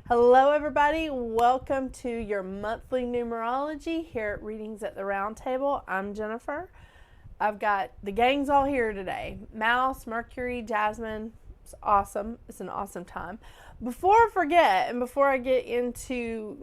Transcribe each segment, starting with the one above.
Hello everybody, welcome to your monthly numerology here at Readings at the Round Table. I'm Jennifer. I've got the gangs all here today. Mouse, Mercury, Yasmin. It's awesome. It's an awesome time. Before I forget and before I get into,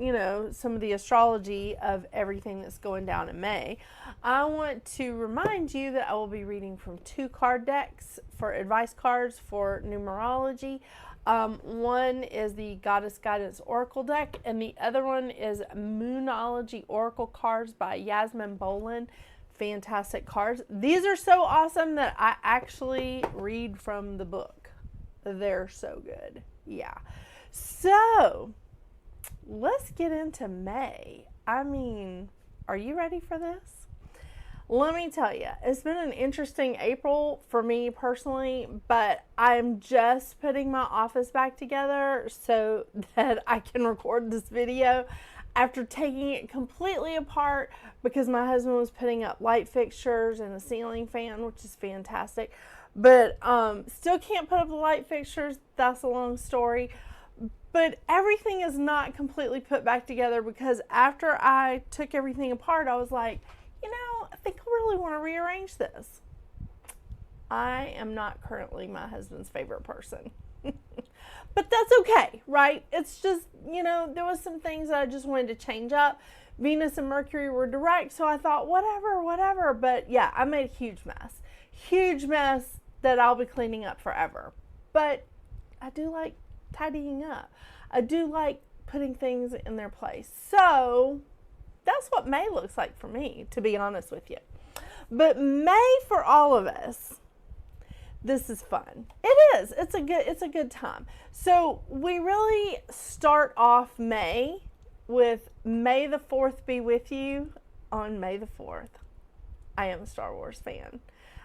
some of the astrology of everything that's going down in May, I want to remind you that I will be reading from 2 card decks for advice cards for numerology. One is the Goddess Guidance Oracle deck, and the other one is Moonology Oracle cards by Yasmin Boland. Fantastic cards. These are so awesome that I actually read from the book. They're so good. Yeah. So, let's get into May. Are you ready for this? Let me tell you, it's been an interesting April for me personally, but I'm just putting my office back together so that I can record this video after taking it completely apart because my husband was putting up light fixtures and a ceiling fan, which is fantastic, but still can't put up the light fixtures. That's a long story. But everything is not completely put back together because after I took everything apart, I was like, I think I really want to rearrange this. I am not currently my husband's favorite person. But that's okay, right? It's just, there was some things that I just wanted to change up. Venus and Mercury were direct, so I thought, whatever. But yeah, I made a huge mess. Huge mess that I'll be cleaning up forever. But I do like tidying up. I do like putting things in their place. So that's what May looks like for me, to be honest with you. But May for all of us, this is fun. It is. It's a good time. So we really start off May with May the 4th be with you on May the 4th. I am a Star Wars fan.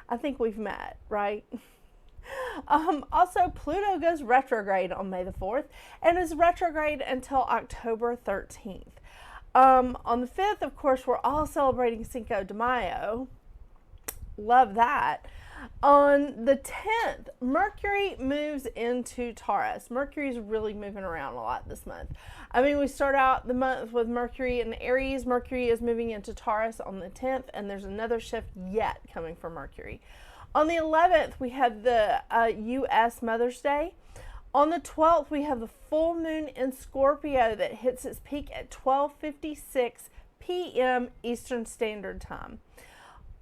I think we've met, right? Also, Pluto goes retrograde on May the 4th and is retrograde until October 13th. On the 5th, of course, we're all celebrating Cinco de Mayo. Love that. On the 10th, Mercury moves into Taurus. Mercury's really moving around a lot this month. We start out the month with Mercury in Aries. Mercury is moving into Taurus on the 10th, and there's another shift yet coming for Mercury. On the 11th, we have the U.S. Mother's Day. On the 12th, we have the full moon in Scorpio that hits its peak at 12:56 p.m. Eastern Standard Time.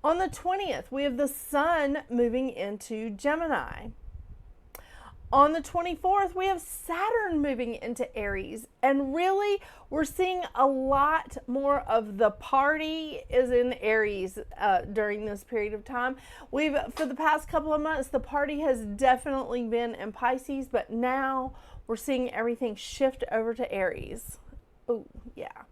On the 20th, we have the sun moving into Gemini. On the 24th, we have Saturn moving into Aries. And really, we're seeing a lot more of the party is in Aries during this period of time. For the past couple of months, the party has definitely been in Pisces, but now we're seeing everything shift over to Aries. Oh, yeah.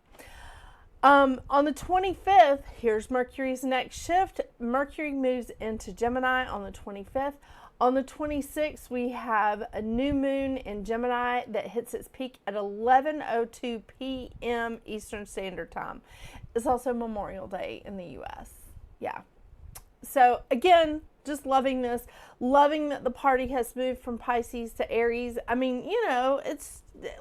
On the 25th, here's Mercury's next shift. Mercury moves into Gemini on the 25th. On the 26th, we have a new moon in Gemini that hits its peak at 11:02 p.m. Eastern Standard Time. It's also Memorial Day in the U.S. Yeah. So again, just loving this. Loving that the party has moved from Pisces to Aries.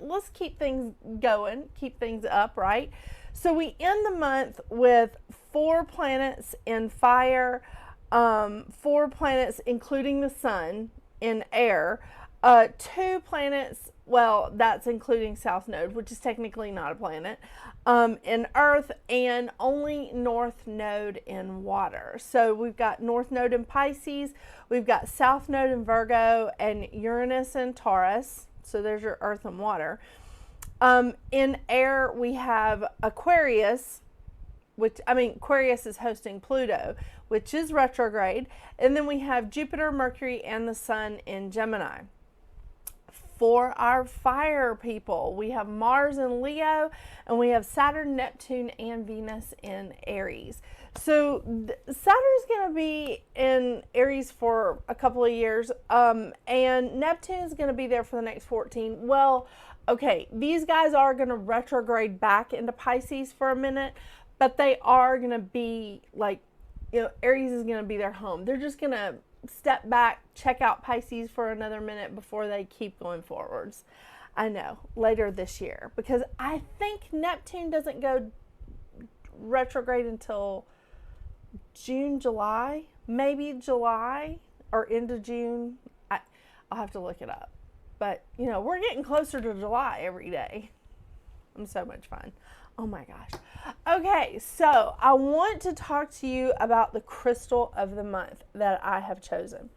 Let's keep things going, keep things up, right? So we end the month with 4 planets in fire, 4 planets, including the sun, in air, 2 planets, well, that's including South Node, which is technically not a planet, in Earth, and only North Node in water. So we've got North Node in Pisces, we've got South Node in Virgo, and Uranus in Taurus. So there's your Earth and water. In air, we have Aquarius, Aquarius is hosting Pluto, which is retrograde. And then we have Jupiter, Mercury, and the sun in Gemini. For our fire people, we have Mars in Leo, and we have Saturn, Neptune, and Venus in Aries. So Saturn's going to be in Aries for a couple of years, and Neptune's going to be there for the next 14. Well, okay, these guys are going to retrograde back into Pisces for a minute, but they are going to be Aries is going to be their home. They're just going to step back, check out Pisces for another minute before they keep going forwards. I know, later this year, because I think Neptune doesn't go retrograde until June, July, maybe July or into June. I'll have to look it up. But, you know, we're getting closer to July every day. I'm so much fun. Oh my gosh. Okay, so I want to talk to you about the crystal of the month that I have chosen.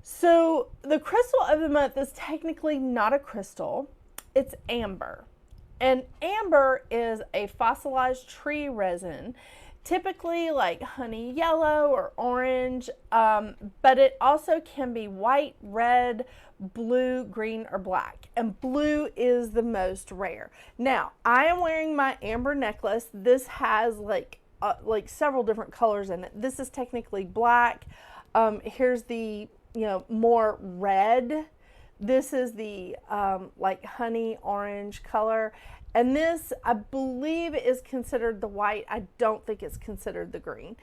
So the crystal of the month is technically not a crystal, it's amber. And amber is a fossilized tree resin, typically like honey yellow or orange, but it also can be white, red, blue, green, or black. And blue is the most rare. Now, I am wearing my amber necklace. This has like several different colors in it. This is technically black. Here's the more red. This is the like honey orange color. And this, I believe, is considered the white. I don't think it's considered the green.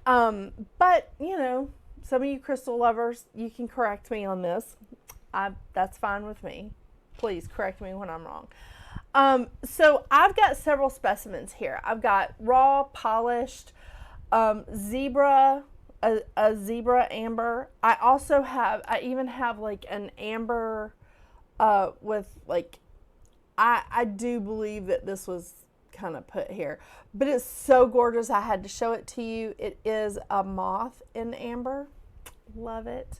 But, some of you crystal lovers, you can correct me on this. That's fine with me. Please correct me when I'm wrong. So I've got several specimens here. I've got raw, polished, zebra, a zebra amber. I even have like an amber with like, I do believe that this was kind of put here, but it's so gorgeous. I had to show it to you. It is a moth in amber. Love it.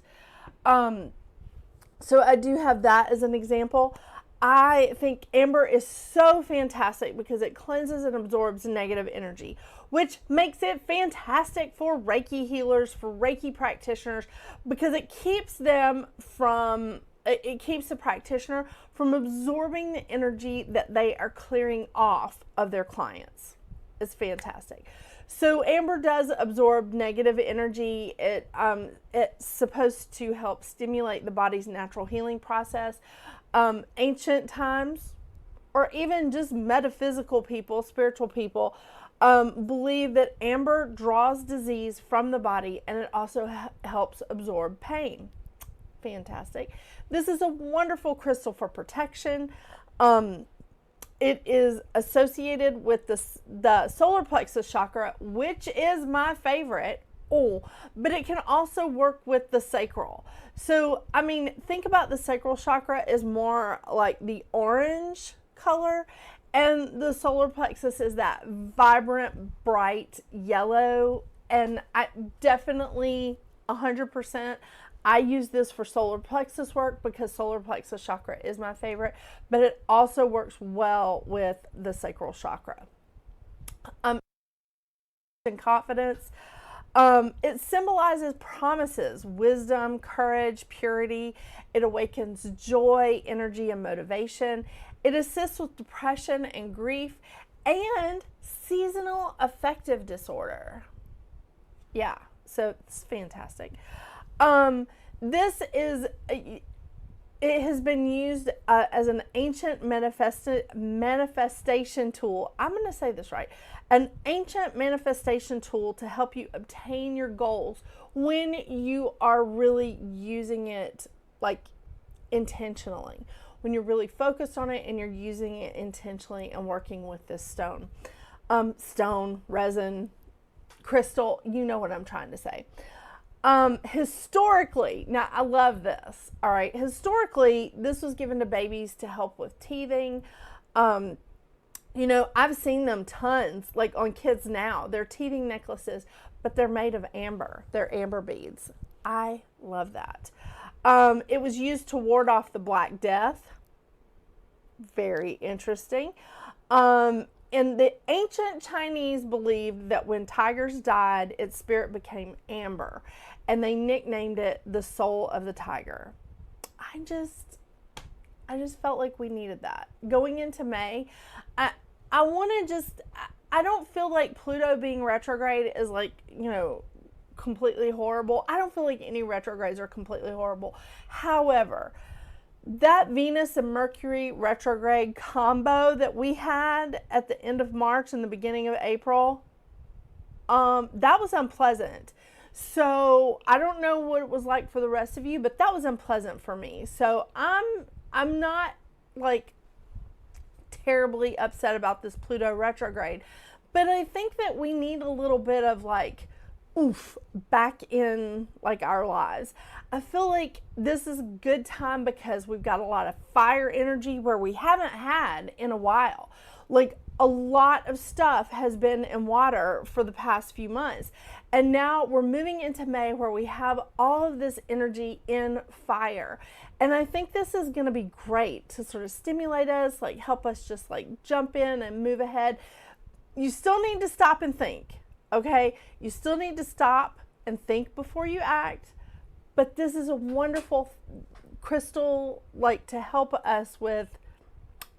So I do have that as an example. I think amber is so fantastic because it cleanses and absorbs negative energy, which makes it fantastic for Reiki healers, for Reiki practitioners, because it keeps them from, it keeps the practitioner from absorbing the energy that they are clearing off of their clients. It's fantastic. So amber does absorb negative energy. It's supposed to help stimulate the body's natural healing process. Ancient times, or even just metaphysical people, spiritual people, believe that amber draws disease from the body, and it also helps absorb pain. Fantastic. This is a wonderful crystal for protection. It is associated with the solar plexus chakra, which is my favorite. But it can also work with the sacral. So, I mean, think about the sacral chakra as more like the orange color, and the solar plexus is that vibrant, bright yellow. And I definitely 100%. I use this for solar plexus work because solar plexus chakra is my favorite, but it also works well with the sacral chakra. And confidence. It symbolizes promises, wisdom, courage, purity. It awakens joy, energy, and motivation. It assists with depression and grief and seasonal affective disorder. Yeah, so it's fantastic. It has been used as an ancient manifestation tool. I'm going to say this right. An ancient manifestation tool to help you obtain your goals when you are really using it like intentionally. When you're really focused on it and you're using it intentionally and working with this stone. Stone, resin, crystal, you know what I'm trying to say. Historically, now I love this. All right. Historically, this was given to babies to help with teething. I've seen them tons, like on kids now. They're teething necklaces, but they're made of amber. They're amber beads. I love that. It was used to ward off the Black Death. Very interesting. And the ancient Chinese believed that when tigers died, its spirit became amber, and they nicknamed it the soul of the tiger. I just felt like we needed that. Going into May, I don't feel like Pluto being retrograde is like, completely horrible. I don't feel like any retrogrades are completely horrible. However, that Venus and Mercury retrograde combo that we had at the end of March and the beginning of April, that was unpleasant. So I don't know what it was like for the rest of you, but that was unpleasant for me. So I'm not like terribly upset about this Pluto retrograde, but I think that we need a little bit of like oof back in like our lives. I feel like this is a good time because we've got a lot of fire energy where we haven't had in a while. Like a lot of stuff has been in water for the past few months. And now we're moving into May where we have all of this energy in fire. And I think this is going to be great to sort of stimulate us, like help us just like jump in and move ahead. You still need to stop and think, okay? You still need to stop and think before you act. But this is a wonderful crystal, like to help us with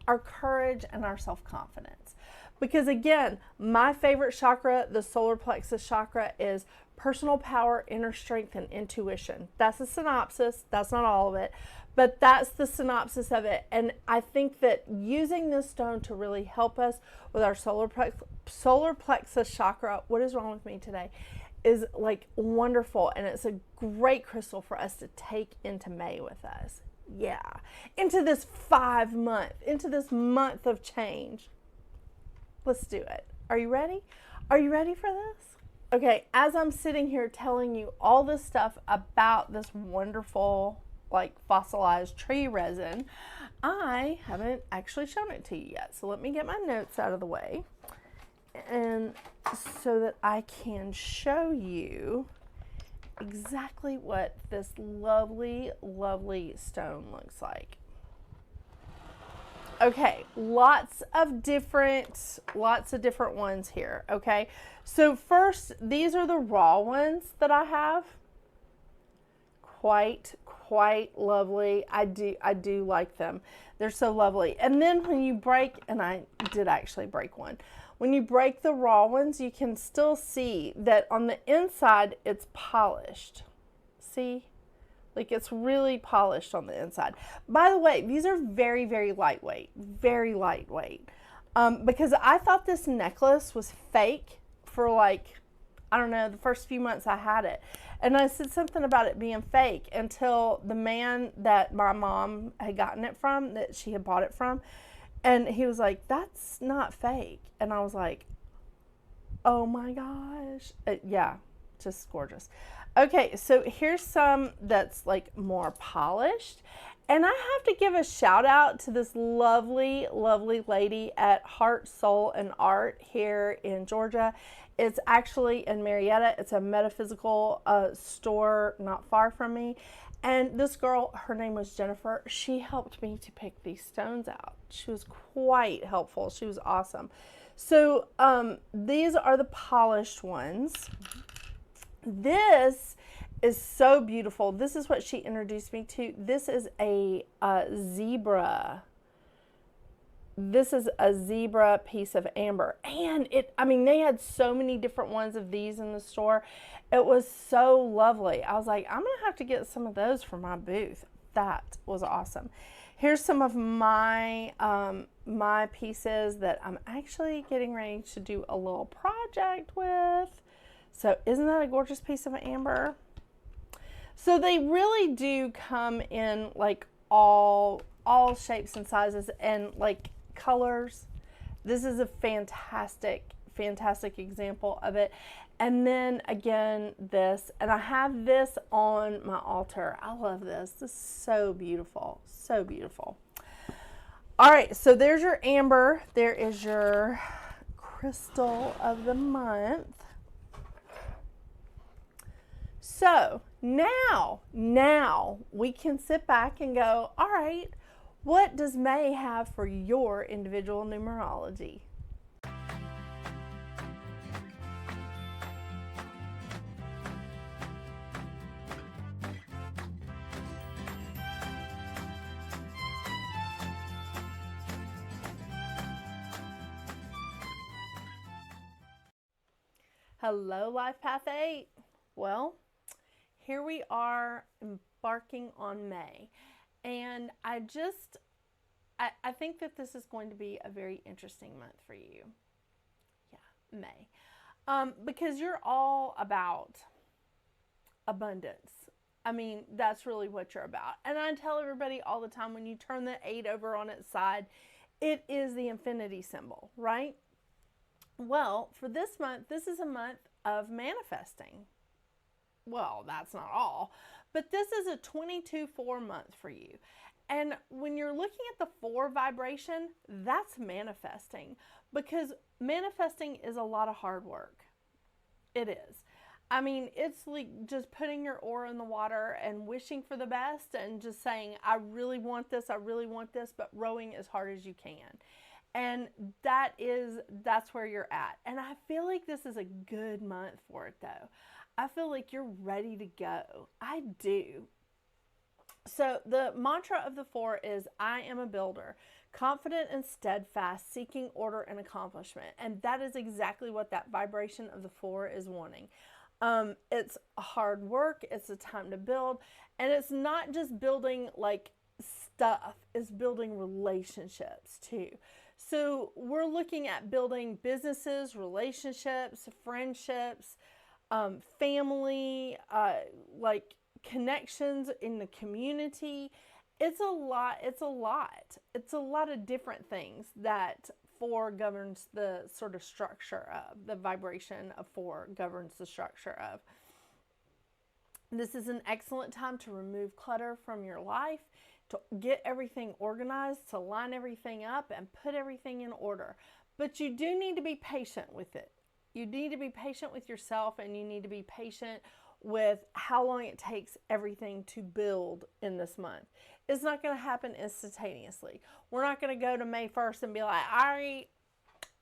our courage and our self-confidence. Because again, my favorite chakra, the solar plexus chakra, is personal power, inner strength, and intuition. That's a synopsis. That's not all of it, but that's the synopsis of it. And I think that using this stone to really help us with our solar plexus chakra, what is wrong with me today, is like wonderful. And it's a great crystal for us to take into May with us. Yeah, into this into this month of change. Let's do it. Are you ready? Are you ready for this? Okay, as I'm sitting here telling you all this stuff about this wonderful, like fossilized tree resin, I haven't actually shown it to you yet. So let me get my notes out of the way, and so that I can show you exactly what this lovely, lovely stone looks like. Okay, lots of different ones here, okay? So first, these are the raw ones that I have. Quite lovely. I do like them. They're so lovely. And then when you break, and I did actually break one. When you break the raw ones, you can still see that on the inside, it's polished. See? Like it's really polished on the inside. By the way, these are very, very lightweight. Very lightweight. Because I thought this necklace was fake for like, I don't know, the first few months I had it. And I said something about it being fake until the man that my mom had gotten it from, that she had bought it from, and he was like, that's not fake. And I was like, oh my gosh. Yeah, just gorgeous. Okay, so here's some that's like more polished. And I have to give a shout out to this lovely, lovely lady at Heart, Soul, and Art here in Georgia. It's actually in Marietta. It's a metaphysical store not far from me. And this girl, her name was Jennifer. She helped me to pick these stones out. She was quite helpful. She was awesome. So these are the polished ones. This is so beautiful. This is what she introduced me to. This is a zebra. This is a zebra piece of amber. And they had so many different ones of these in the store. It was so lovely. I was like, I'm going to have to get some of those for my booth. That was awesome. Here's some of my my pieces that I'm actually getting ready to do a little project with. So isn't that a gorgeous piece of amber? So they really do come in like all shapes and sizes and like colors. This is a fantastic example of it. And then again, this, and I have this on my altar. I love this. This is so beautiful, so beautiful. All right, so there's your amber. There is your crystal of the month. So now we can sit back and go, all right, what does May have for your individual numerology? Hello, Life Path 8. Well, here we are embarking on May. And I think that this is going to be a very interesting month for you. Yeah, May. Because you're all about abundance. I mean, that's really what you're about. And I tell everybody all the time, when you turn the 8 over on its side, it is the infinity symbol, right? Well, for this month, this is a month of manifesting. Well, that's not all, but this is a 22-4 month for you. And when you're looking at the 4 vibration, that's manifesting, because manifesting is a lot of hard work. It is. I mean, it's like just putting your oar in the water and wishing for the best and just saying, I really want this, I really want this, but rowing as hard as you can. And that's where you're at. And I feel like this is a good month for it though. I feel like you're ready to go. I do. So the mantra of the 4 is, I am a builder, confident and steadfast, seeking order and accomplishment. And that is exactly what that vibration of the 4 is wanting. It's hard work. It's a time to build. And it's not just building like stuff, it's building relationships too. So we're looking at building businesses, relationships, friendships, family, like connections in the community. It's a lot. It's a lot of different things that 4 governs the sort of structure of. The vibration of 4 governs the structure of. This is an excellent time to remove clutter from your life, to get everything organized, to line everything up and put everything in order. But you do need to be patient with it. You need to be patient with yourself, and you need to be patient with how long it takes everything to build in this month. It's not going to happen instantaneously. We're not going to go to May 1st and be like, all right,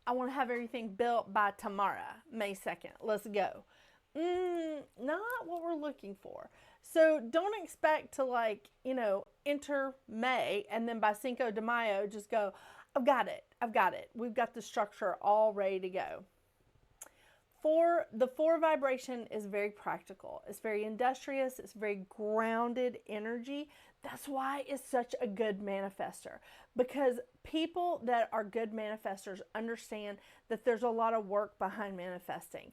I want to have everything built by tomorrow, May 2nd. Let's go. Not what we're looking for. So don't expect to enter May and then by Cinco de Mayo just go, I've got it. We've got the structure all ready to go. The 4 vibration is very practical. It's very industrious. It's very grounded energy. That's why it's such a good manifester, because people that are good manifestors understand that there's a lot of work behind manifesting.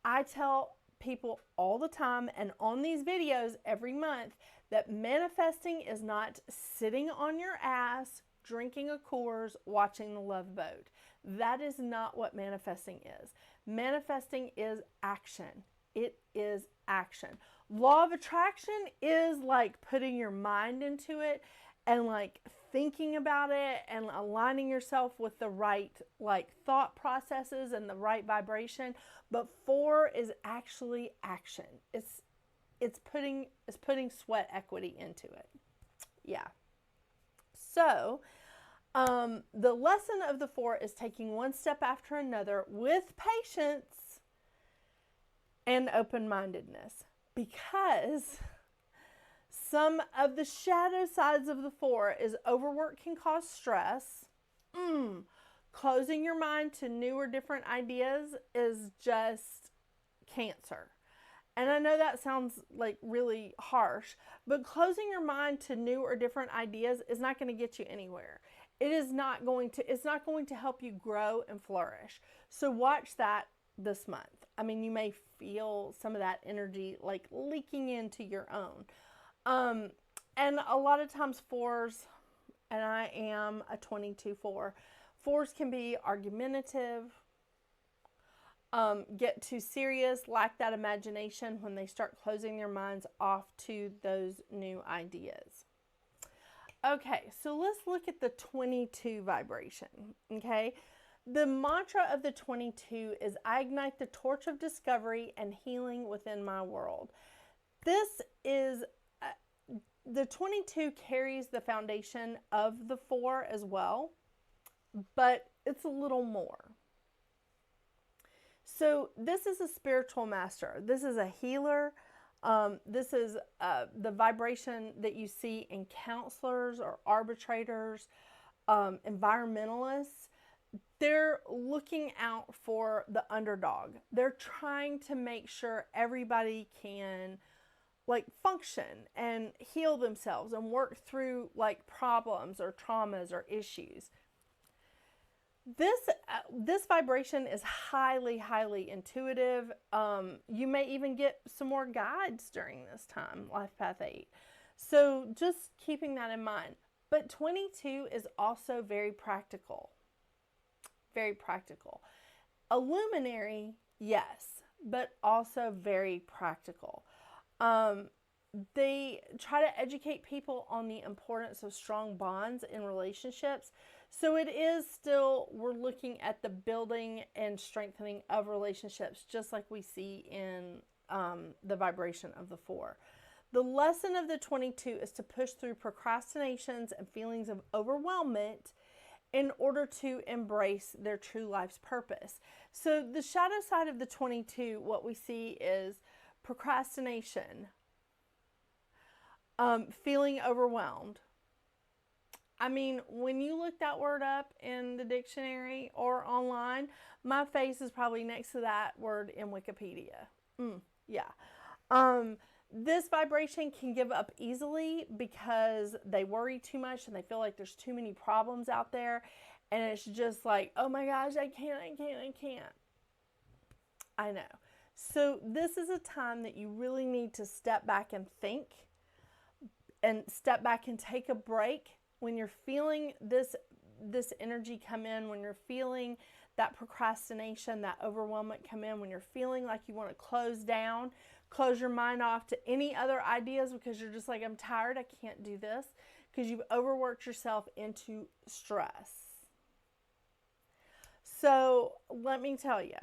I tell people all the time and on these videos every month that manifesting is not sitting on your ass, drinking a Coors, watching the Love Boat. That is not what manifesting is. Manifesting is action. It is action. Law of attraction is like putting your mind into it and like thinking about it and aligning yourself with the right like thought processes and the right vibration. But 4 is actually action. It's putting sweat equity into it. Yeah. So, the lesson of the 4 is taking one step after another with patience and open-mindedness, because some of the shadow sides of the 4 is overwork can cause stress. Closing your mind to new or different ideas is just cancer. And I know that sounds like really harsh, but closing your mind to new or different ideas is not going to get you anywhere. It's not going to help you grow and flourish. So watch that this month. I mean, you may feel some of that energy like leaking into your own. And a lot of times 4s, and I am a 22-4, 4s can be argumentative, get too serious, lack that imagination when they start closing their minds off to those new ideas. Okay, so let's look at the 22 vibration, okay? The mantra of the 22 is, I ignite the torch of discovery and healing within my world. This is, the 22 carries the foundation of the 4 as well, but it's a little more. So this is a spiritual master. This is a healer. This is the vibration that you see in counselors or arbitrators, environmentalists. They're looking out for the underdog. They're trying to make sure everybody can like function and heal themselves and work through like problems or traumas or issues. This vibration is highly, highly intuitive. You may even get some more guides during this time, Life Path 8. So just keeping that in mind. But 22 is also very practical. Very practical. A luminary, yes, but also very practical. They try to educate people on the importance of strong bonds in relationships. So it is still, we're looking at the building and strengthening of relationships, just like we see in the vibration of the 4. The lesson of the 22 is to push through procrastinations and feelings of overwhelmment in order to embrace their true life's purpose. So the shadow side of the 22, what we see is procrastination, feeling overwhelmed. I mean, when you look that word up in the dictionary or online, my face is probably next to that word in Wikipedia. Yeah. This vibration can give up easily because they worry too much and they feel like there's too many problems out there. And it's just like, oh my gosh, I can't. I know. So this is a time that you really need to step back and think, and step back and take a break. When you're feeling this energy come in, when you're feeling that procrastination, that overwhelmment come in, when you're feeling like you want to close down, close your mind off to any other ideas because you're just like, I'm tired, I can't do this, because you've overworked yourself into stress. So let me tell you,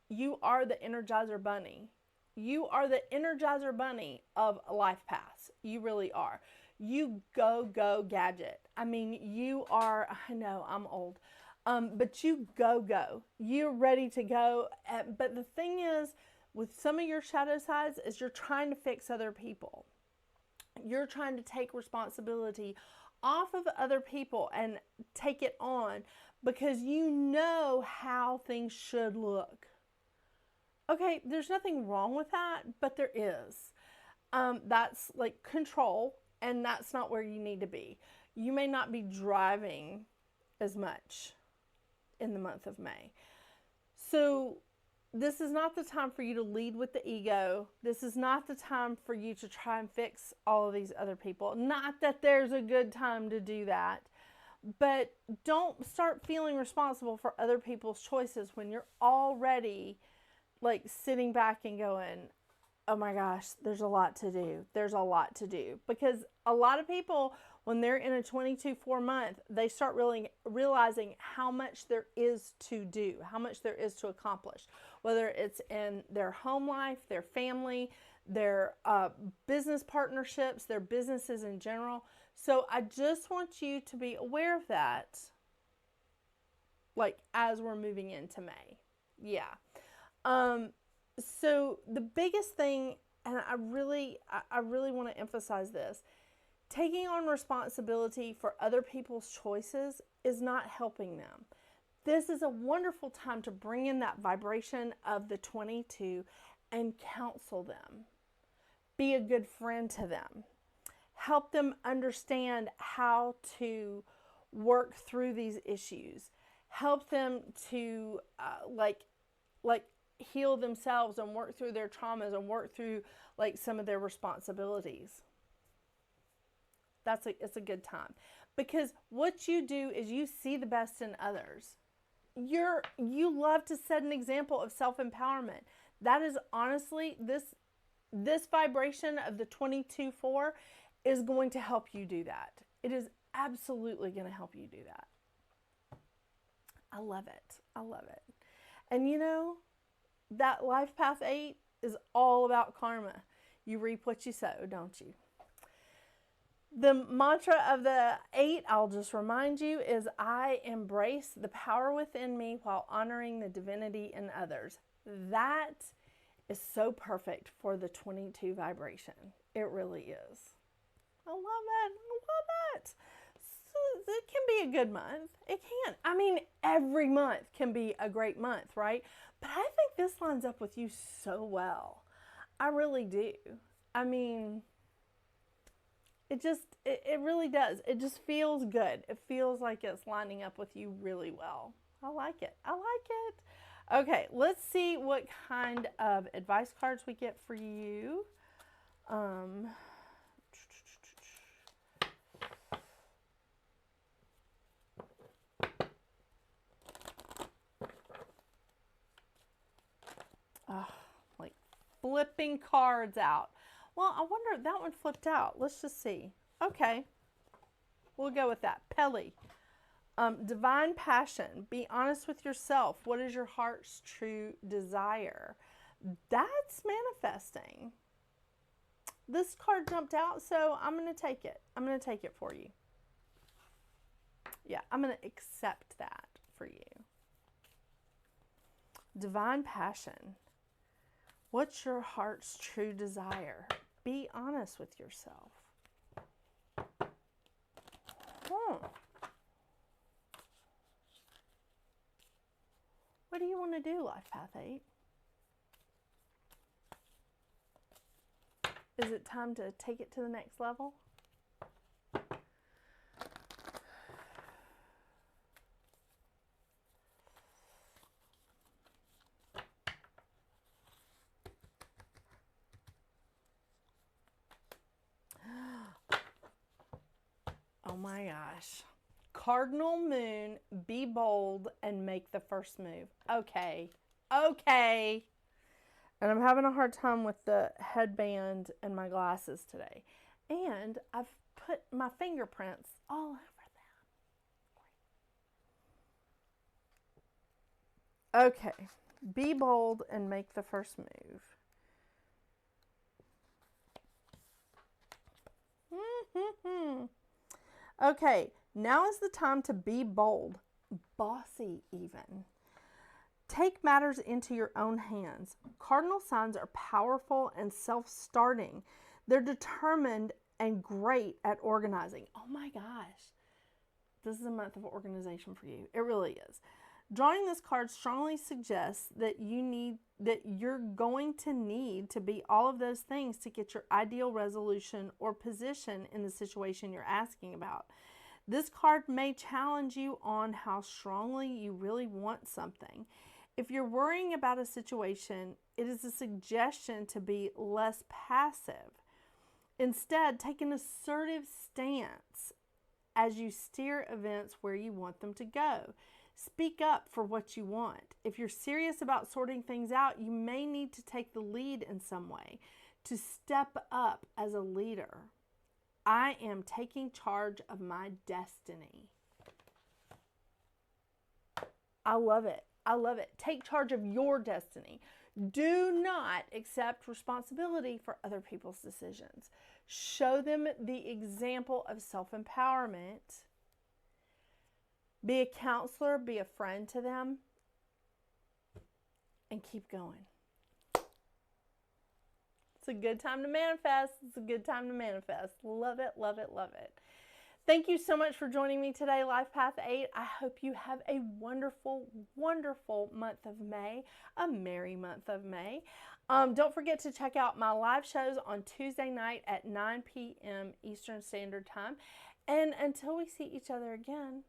you are the Energizer Bunny. You are the Energizer Bunny of life paths. You really are. You go gadget. I mean, you are, I know I'm old, but you go. You're ready to go. But the thing is, with some of your shadow sides, is you're trying to fix other people. You're trying to take responsibility off of other people and take it on because you know how things should look. Okay, there's nothing wrong with that, but there is. That's like control, and that's not where you need to be. You may not be driving as much in the month of May. So this is not the time for you to lead with the ego. This is not the time for you to try and fix all of these other people. Not that there's a good time to do that, but don't start feeling responsible for other people's choices when you're already like sitting back and going, oh my gosh, there's a lot to do. There's a lot to do. Because a lot of people, when they're in a 22-4 month, they start really realizing how much there is to do, how much there is to accomplish. Whether it's in their home life, their family, their business partnerships, their businesses in general. So I just want you to be aware of that, like as we're moving into May. Yeah. So the biggest thing, and I really want to emphasize this, taking on responsibility for other people's choices is not helping them. This is a wonderful time to bring in that vibration of the 22 and counsel them. Be a good friend to them. Help them understand how to work through these issues. Help them to like heal themselves and work through their traumas and work through like some of their responsibilities. It's a good time, because what you do is you see the best in others. You love to set an example of self-empowerment. That is honestly, this vibration of the 22-4 is going to help you do that. It is absolutely going to help you do that. I love it. I love it. And you know, that Life Path 8 is all about karma. You reap what you sow, don't you? The mantra of the 8, I'll just remind you, is I embrace the power within me while honoring the divinity in others. That is so perfect for the 22 vibration. It really is. I love it. I love it. So it can be a good month. It can. I mean, every month can be a great month, right? But I think this lines up with you so well. I really do. I mean, It really does. It just feels good. It feels like it's lining up with you really well. I like it. I like it. Okay, let's see what kind of advice cards we get for you. Like flipping cards out. Well, I wonder if that one flipped out. Let's just see. Okay, we'll go with that. Pelly. Divine passion. Be honest with yourself. What is your heart's true desire? That's manifesting. This card jumped out, so I'm going to take it. I'm going to take it for you. Yeah, I'm going to accept that for you. Divine passion. What's your heart's true desire? Be honest with yourself. What do you want to do, Life Path 8? Is it time to take it to the next level? Oh my gosh. Cardinal moon, be bold and make the first move. Okay. Okay. And I'm having a hard time with the headband and my glasses today. And I've put my fingerprints all over them. Okay. Be bold and make the first move. Okay, now is the time to be bold, bossy even. Take matters into your own hands. Cardinal signs are powerful and self-starting. They're determined and great at organizing. Oh my gosh, this is a month of organization for you. It really is. Drawing this card strongly suggests that you're going to need to be all of those things to get your ideal resolution or position in the situation you're asking about. This card may challenge you on how strongly you really want something. If you're worrying about a situation, it is a suggestion to be less passive. Instead, take an assertive stance as you steer events where you want them to go. Speak up for what you want. If you're serious about sorting things out, you may need to take the lead in some way, to step up as a leader. I am taking charge of my destiny. I love it. I love it. Take charge of your destiny. Do not accept responsibility for other people's decisions. Show them the example of self-empowerment. Be a counselor, be a friend to them, and keep going. It's a good time to manifest. It's a good time to manifest. Love it, love it, love it. Thank you so much for joining me today, Life Path 8. I hope you have a wonderful, wonderful month of May, a merry month of May. Don't forget to check out my live shows on Tuesday night at 9 p.m. Eastern Standard Time. And until we see each other again,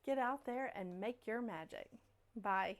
get out there and make your magic. Bye.